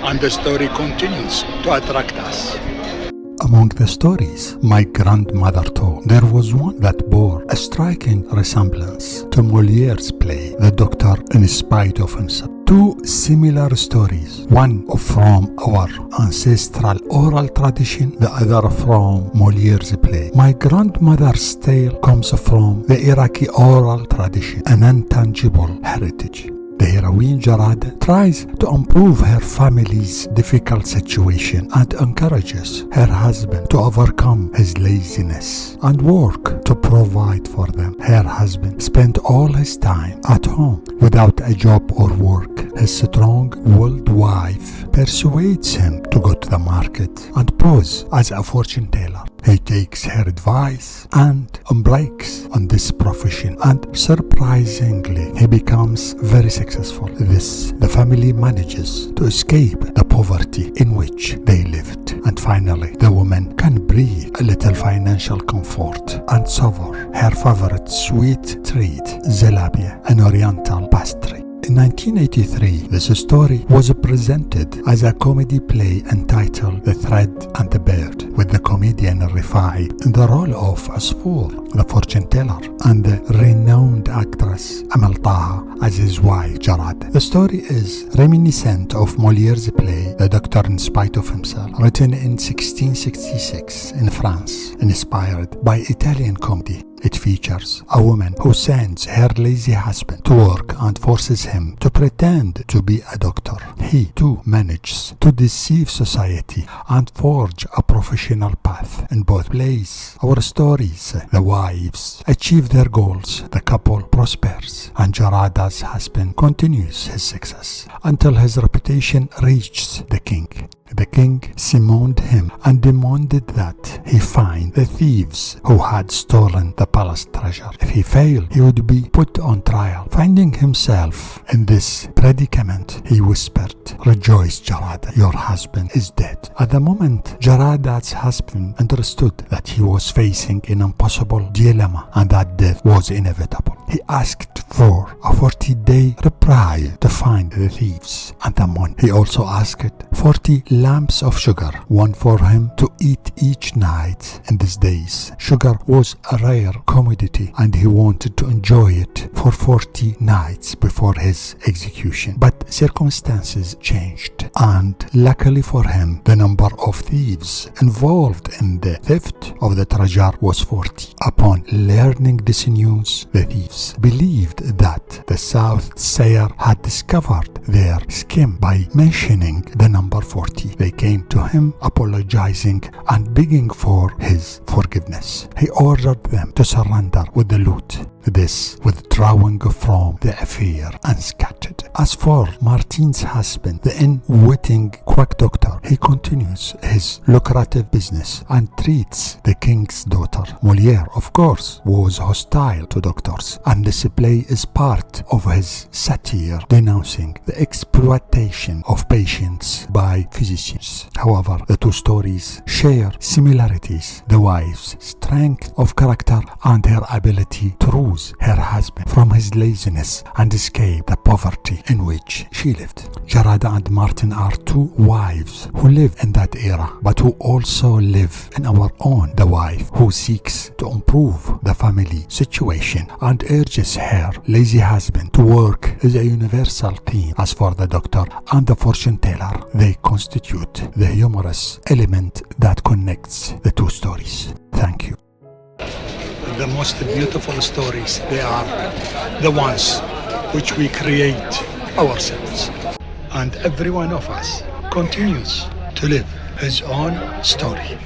and the story continues to attract us. Among the stories my grandmother told, there was one that bore a striking resemblance to Moliere's play, The Doctor in Spite of Himself. Two similar stories, one from our ancestral oral tradition, the other from Moliere's play. My grandmother's tale comes from the Iraqi oral tradition, an intangible heritage. The heroine Jarada tries to improve her family's difficult situation and encourages her husband to overcome his laziness and work to provide for them. Her husband spent all his time at home without a job or work. His strong-willed wife persuades him to go to the market and pose as a fortune teller. He takes her advice and embarks on this profession, and surprisingly, he becomes very successful. The family manages to escape the poverty in which they lived, and finally, the woman can breathe a little financial comfort and savor her favorite sweet treat, zalabia, an oriental pastry. In 1983, this story was presented as a comedy play entitled The Thread and the Bird, with the comedian Rifai in the role of Asfour, the fortune teller, and the renowned actress Amal Taha as his wife Jarada. The story is reminiscent of Moliere's play The Doctor in Spite of Himself, written in 1666 in France, inspired by Italian comedy. It features a woman who sends her lazy husband to work and forces him to pretend to be a doctor. He too manages to deceive society and forge a professional path. In both plays, our stories, the wives achieve their goals, the couple prospers, and Jarada's husband continues his success until his reputation reaches the king. The king summoned him and demanded that he find the thieves who had stolen the palace treasure. If he failed, he would be put on trial. Finding himself in this predicament, he whispered, "Rejoice, Jarada, your husband is dead." At the moment, Jarada's husband understood that he was facing an impossible dilemma and that death was inevitable. He asked for a 40-day reprieve to find the thieves and the money. He also asked 40 lamps of sugar, one for him to eat each night. In these days, sugar was a rare commodity and he wanted to enjoy it for 40 nights before his execution. But circumstances changed, and luckily for him, the number of thieves involved in the theft of the treasure was 40. Upon learning this news, the thieves believed that the soothsayer had discovered their scheme by mentioning the number 40. They came to him apologizing and begging for his forgiveness. He ordered them to surrender with the loot, this withdrawing from the affair unscathed. As for Martin's husband, the unwitting quack doctor, he continues his lucrative business and treats the king's daughter. Molière, of course, was hostile to doctors, and this play is part of his satire denouncing the exploitation of patients by physicians. However, the two stories share similarities: the wife's strength of character and her ability to rouse her husband from his laziness and escape the poverty in which she lived. Jarada and Martin are two wives who live in that era, but who also live in our own. The wife who seeks to improve the family situation and urges her lazy husband to work is a universal theme. As for the doctor and the fortune teller, they constitute the humorous element that connects the two stories. Thank you. The most beautiful stories, they are the ones which we create ourselves. And every one of us continues to live his own story.